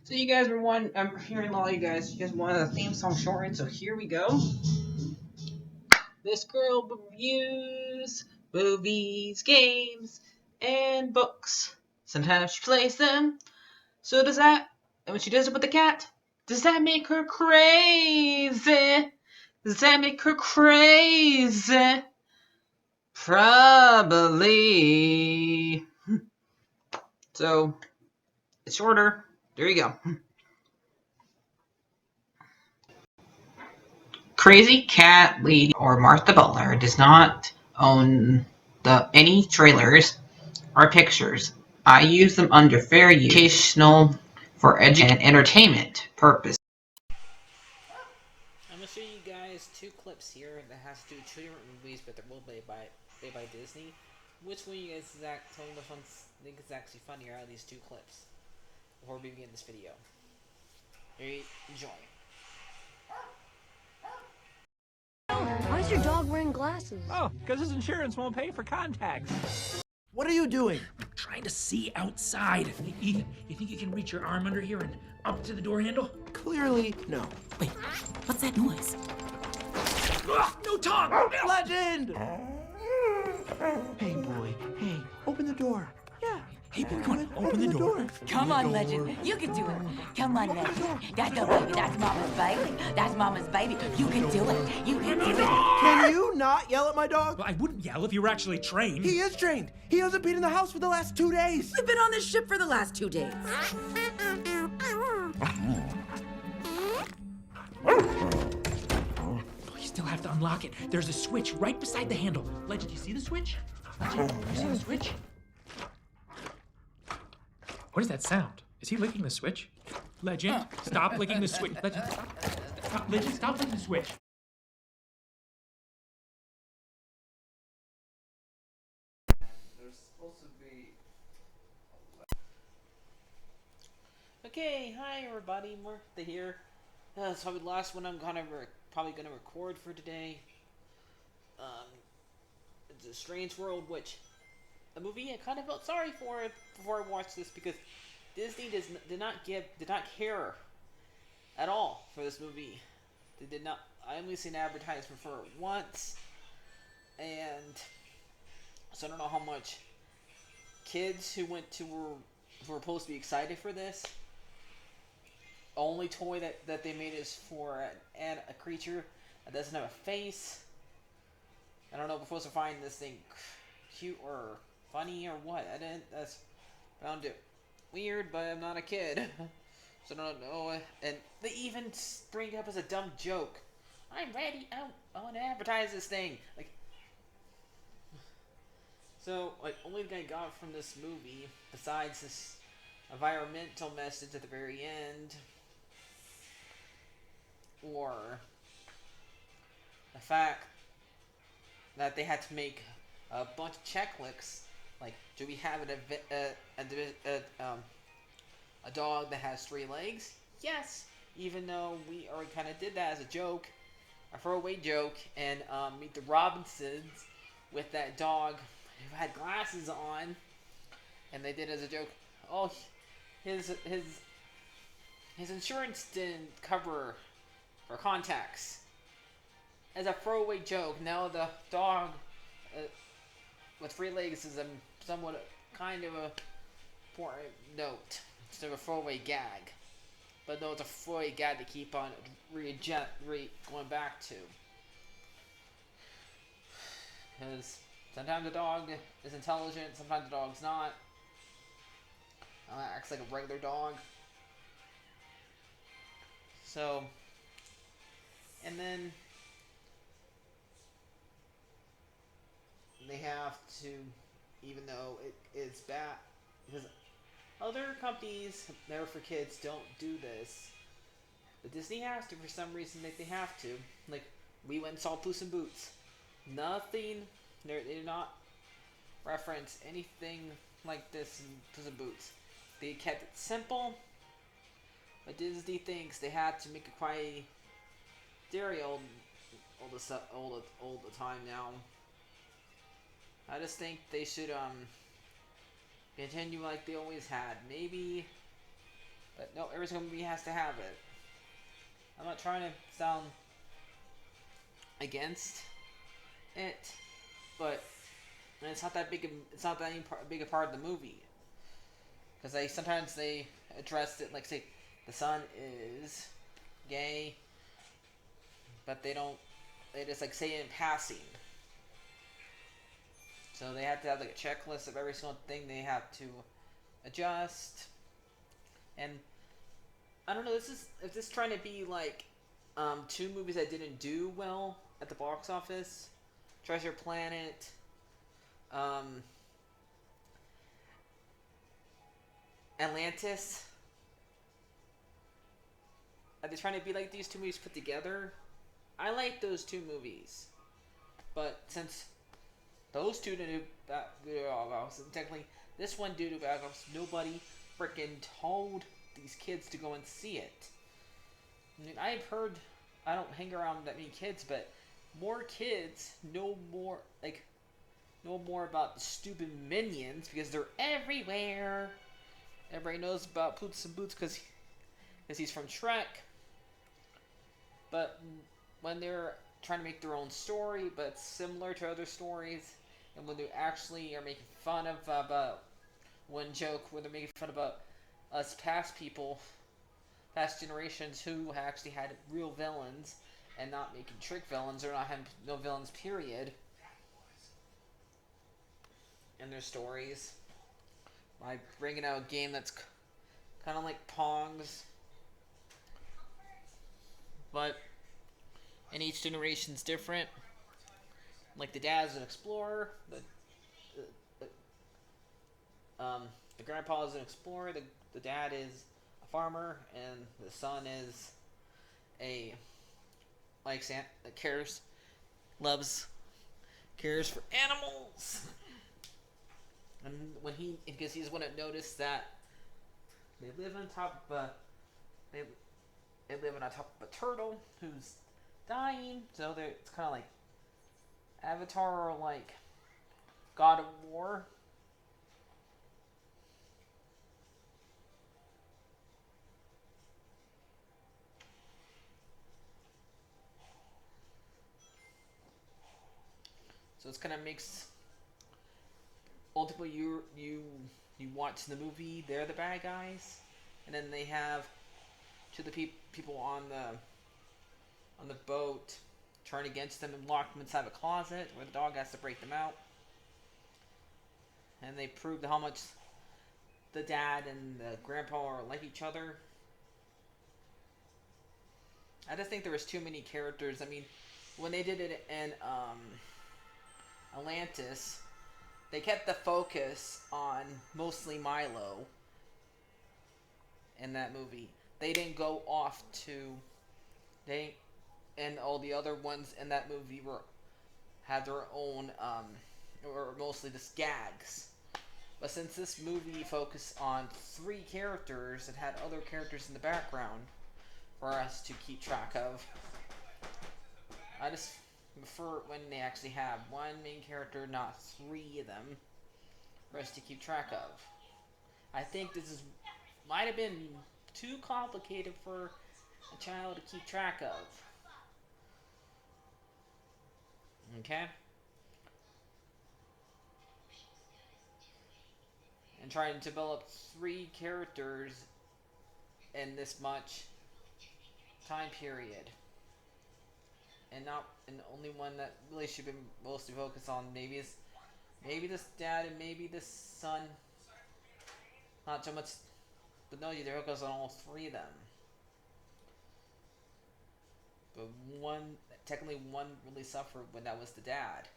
So you guys were one. I'm hearing a lot of you guys. You guys wanted a theme song shortened, so here we go. This girl reviews movies, games, and books. Sometimes she plays them. So does that. And when she does it with the cat, does that make her crazy? Does that make her crazy? Probably. So it's shorter. There you go. Crazycatlady or Martha Butler does not own any trailers or pictures. I use them under fair use, educational, for education and entertainment purpose. I'm gonna show you guys two clips here that has to do with two different movies, but they're both made by Disney. Which one you guys tell me which one think is actually funnier out of these two clips before we begin this video. Ready? Enjoy. Why is your dog wearing glasses? Oh, because his insurance won't pay for contacts. What are you doing? I'm trying to see outside. Ethan, you think you can reach your arm under here and up to the door handle? Clearly, no. Wait, what's that noise? Ugh, no tongue! Legend! Hey, boy. Hey, open the door. Yeah. Hey, boy, come on, open the door. Come on, Legend. You can do it. Come on, Legend. That's no baby. That's Mama's baby. That's Mama's baby. You can do it. You can do it. Can you not yell at my dog? Well, I wouldn't yell if you were actually trained. He is trained. He hasn't been in the house for the last 2 days. We've been on this ship for the last 2 days. You still have to unlock it. There's a switch right beside the handle. Legend, you see the switch? Legend, you see the switch? What is that sound? Is he licking the switch? Legend, stop licking the switch. Legend, stop. Legend, stop licking the switch. Okay, hi everybody, Martha here. That's probably the last one I'm probably gonna record for today. It's a Strange World, which a movie I kind of felt sorry for it before I watched this because Disney did not care at all for this movie. They did not. I only seen advertisement for it once, and so I don't know how much kids who were supposed to be excited for this. Only toy that they made is for a creature that doesn't have a face. I don't know if we're supposed to find this thing cute or funny or what. I found it weird, but I'm not a kid. So I don't know. And they even bring it up as a dumb joke. I'm ready. I want to advertise this thing. Only thing I got from this movie, besides this environmental message at the very end, or the fact that they had to make a bunch of checklists, like, do we have a dog that has 3 legs? Yes, even though we already kind of did that as a joke, a throwaway joke, and Meet the Robinsons with that dog who had glasses on, and they did as a joke, oh, his insurance didn't cover for contacts. As a throwaway joke, now the dog with 3 legs is a somewhat kind of a important note instead of a throwaway gag. But no, it's a throwaway gag to keep on going back to. Because sometimes the dog is intelligent, sometimes the dog's not. Acts like a regular dog. So, and then they have to, even though it is bad, because other companies that are for kids don't do this, but Disney has to for some reason. They have to. Like, we went and saw Puss in Boots. Nothing. They did not reference anything like this in Puss in Boots. They kept it simple, but Disney thinks they had to make it quite scary all the time now. I just think they should continue like they always had. Maybe, but No, every single movie has to have it. I'm not trying to sound against it, but it's not that big. It's not that big a part of the movie, because sometimes they address it, like say the son is gay, but they don't. They just like say it in passing. So they have to have like a checklist of every single thing they have to adjust. And I don't know. Is this trying to be like two movies that didn't do well at the box office? Treasure Planet. Atlantis. Are they trying to be like these two movies put together? I like those two movies, but since those two didn't do that good technically this one did do bad, nobody freaking told these kids to go and see it. I mean, I've heard, I don't hang around that many kids, but more kids know more about the stupid minions because they're everywhere. Everybody knows about Puss in Boots because he's from Shrek. But when they're trying to make their own story, but similar to other stories, and when they actually are making fun of about one joke, where they're making fun about us past generations who actually had real villains, and not making trick villains or not having no villains, period, in their stories. By bringing out a game that's kind of like Pong's, but and each generation's different. Like the dad's an explorer, the grandpa is an explorer, the dad is a farmer, and the son is a cares for animals. And because he's one that noticed that they live on top of they live on top of a turtle who's dying, so it's kind of like Avatar or like God of War. So it's kind of makes ultimately you watch the movie, they're the bad guys, and then they have to the people on the boat turn against them and lock them inside a closet where the dog has to break them out. And they prove how much the dad and the grandpa are like each other. I just think there was too many characters. I mean, when they did it in Atlantis, they kept the focus on mostly Milo in that movie. They didn't go off to and all the other ones in that movie had their own or mostly just gags. But since this movie focused on 3 characters, it had other characters in the background for us to keep track of. I just prefer when they actually have one main character, not 3 of them, for us to keep track of. I think this might have been too complicated for a child to keep track of. Okay? And trying to develop 3 characters in this much time period. And only one that really should be mostly focused on maybe this dad and maybe this son. Not so much, but no, they're focused on all 3 of them. But technically one really suffered when that was the dad.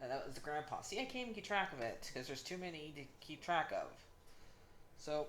And that was the grandpa. See, I can't even keep track of it, because there's too many to keep track of. So,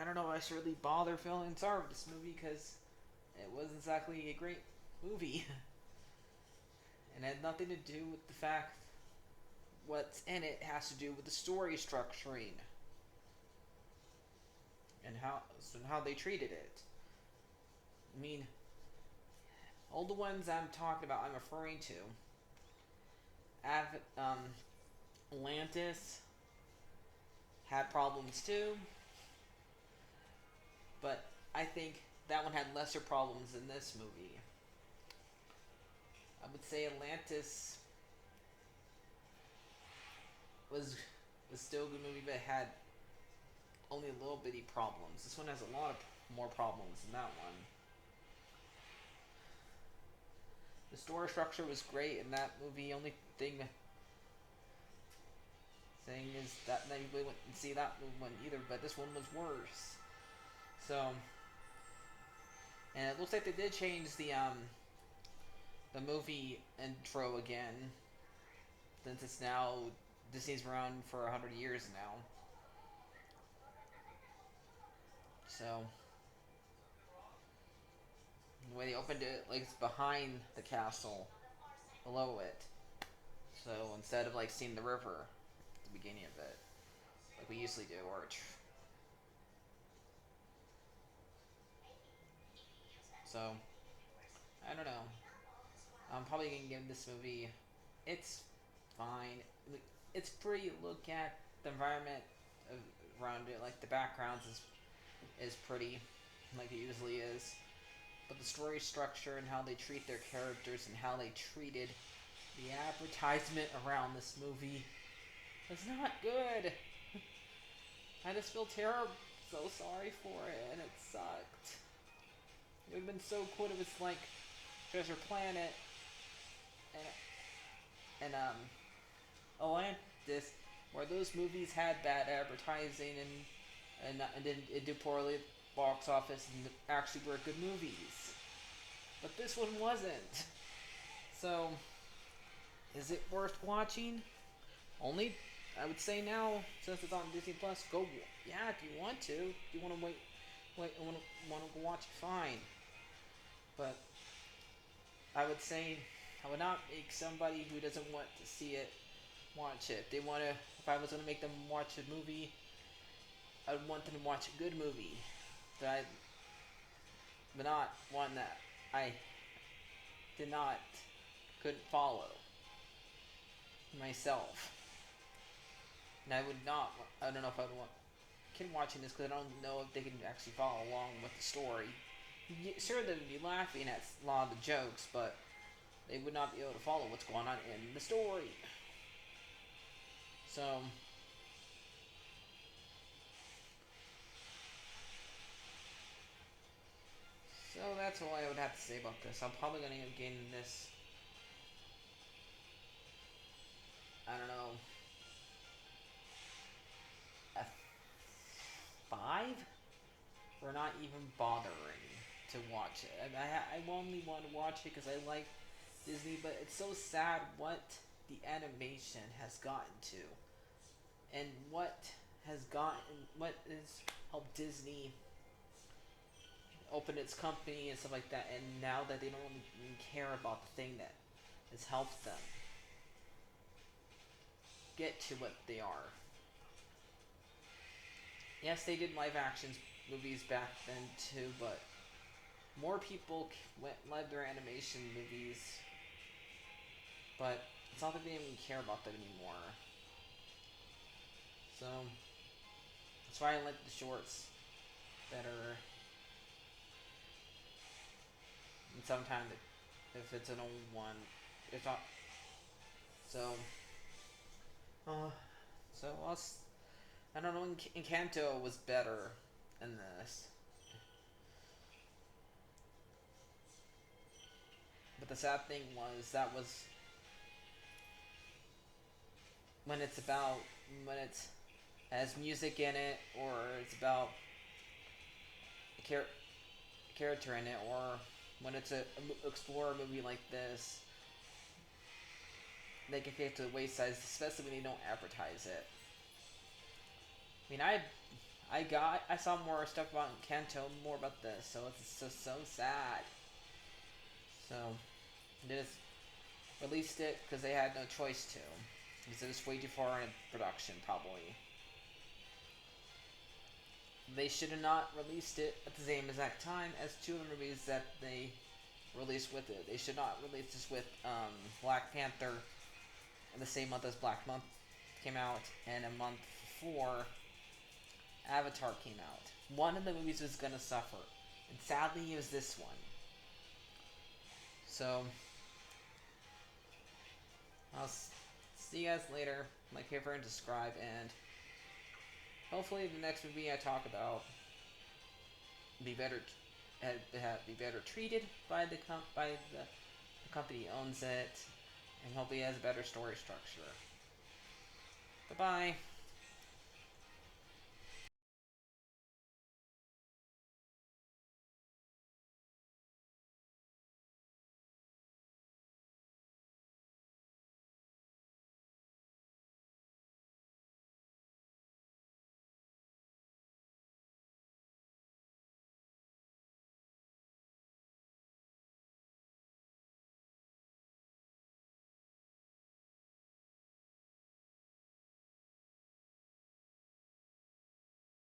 I don't know if I should really bother feeling sorry for this movie, because it wasn't exactly a great movie. And it had nothing to do with the fact what's in it. It has to do with the story structuring. And how they treated it. I mean, all the ones I'm talking about, I'm referring to. Atlantis had problems too, but I think that one had lesser problems than this movie. I would say Atlantis was still a good movie, but it had only a little bitty problems. This one has a lot of more problems than that one. The story structure was great in that movie. Only thing is that nobody went and see that one either, but this one was worse. So, and it looks like they did change the movie intro again, since it's now Disney's been around for 100 years now. So, the way they opened it, like it's behind the castle, below it. So instead of like seeing the river at the beginning of it, like we usually do, or so I don't know. I'm probably gonna give this movie. It's fine. It's pretty. Look at the environment around it. Like the backgrounds is pretty, like it usually is. But the story structure and how they treat their characters and how they treated the advertisement around this movie was not good. I just feel terrible, so sorry for it, and it sucked. It would have been so cool if it was like Treasure Planet and Atlantis, where those movies had bad advertising and didn't do poorly at the box office and actually were good movies. But this one wasn't. So, is it worth watching? Only, I would say now, since it's on Disney Plus, go. Yeah, if you want to. If you want to wait, want to go watch it, fine. But I would say I would not make somebody who doesn't want to see it watch it. If they want to, if I was going to make them watch a movie, I would want them to watch a good movie. But not one that I couldn't follow myself. And I would not, I don't know if I would want kid watching this because I don't know if they can actually follow along with the story. Sure, they would be laughing at a lot of the jokes, but they would not be able to follow what's going on in the story. So, that's all I would have to say about this. I'm probably going to gain this, I don't know, a 5 for not even bothering to watch it. I only want to watch it because I like Disney, but it's so sad what the animation has gotten to, and what has helped Disney open its company and stuff like that, and now that they don't even care about the thing that has helped them get to what they are. Yes, they did live action movies back then too, but more people led their animation movies, but it's not that they even care about them anymore. So that's why I like the shorts better. And sometimes if it's an old one, if not, so I don't know. Encanto was better than this, but the sad thing was that was when it has music in it, or it's about a character in it, or when it's a explorer movie like this, they can get to the wayside, especially when they don't advertise it. I mean, I saw more stuff about Kanto, more about this, so it's just so sad. So they just released it because they had no choice to, because it was way too far in production, probably. They should have not released it at the same exact time as two of the movies that they released with it. They should not release this with Black Panther in the same month as Black Month came out, and a month before Avatar came out. One of the movies was gonna suffer. And sadly, it was this one. So, I'll see you guys later. Like, favorite, and subscribe, and hopefully the next movie I talk about be better treated by the company owns it, and hopefully it has a better story structure. Bye bye.